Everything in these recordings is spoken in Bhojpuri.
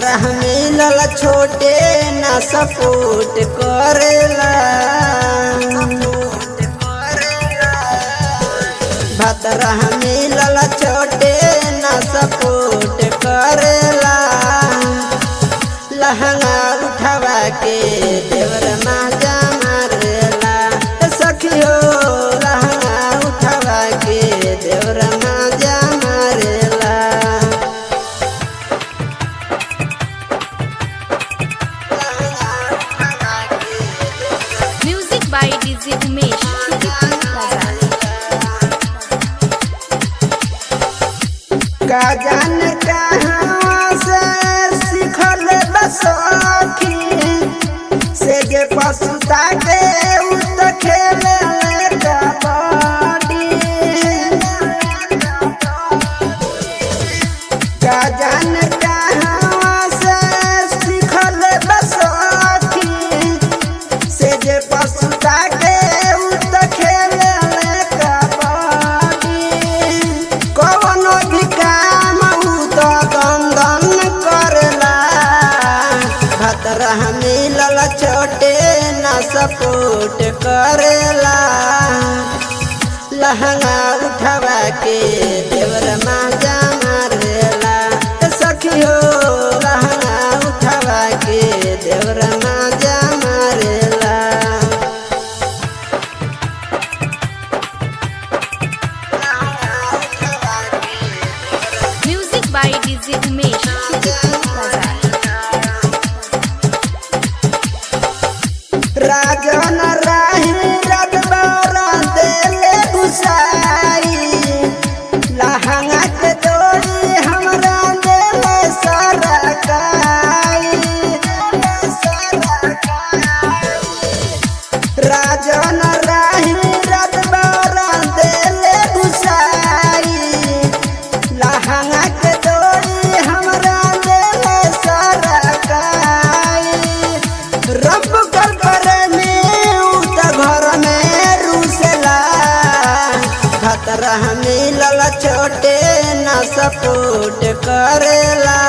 भतरा मिलल छोटे ना सपोर्ट करेला। भतरा मिलल छोटे ना सपोर्ट करेला। लहंगा उठवा के देवर माजा मारेला। सखियो लहंगा उठवा के देवर माजा मारेला। Music by DJ Umesh. का जान कहाँ से सिखल बसखी से जे पसुता के उत खेले कबड्डी। का जान कहाँ से सिखल बसखी से जे पसुता के उत खेले कबड्डी। कवनो भी काम उत गंदन करेला। भतरा मिलल छोटे ना सपोर्ट करेला। लहंगा उठवा के देवर माजा मारेला। सखियो लहंगा उठवा के देवर माजा मारेला। Music by DJ Umesh. Rajan Rahi रगबारा देले घुसाई। लहंगा के डोरी हमरा देले सरकाई। राजन राही रगबारा देले घुसाई। लहंगा के डोरी हमरा देले सरकाई। रब कर घर में रूसला। भतरा मिलल छोटे ना सपोर्ट करेला।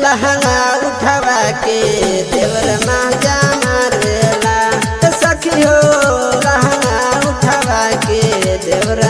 लहंगा उठवा के देवर माजा मारेला। सखियो लहंगा उठवा के देवर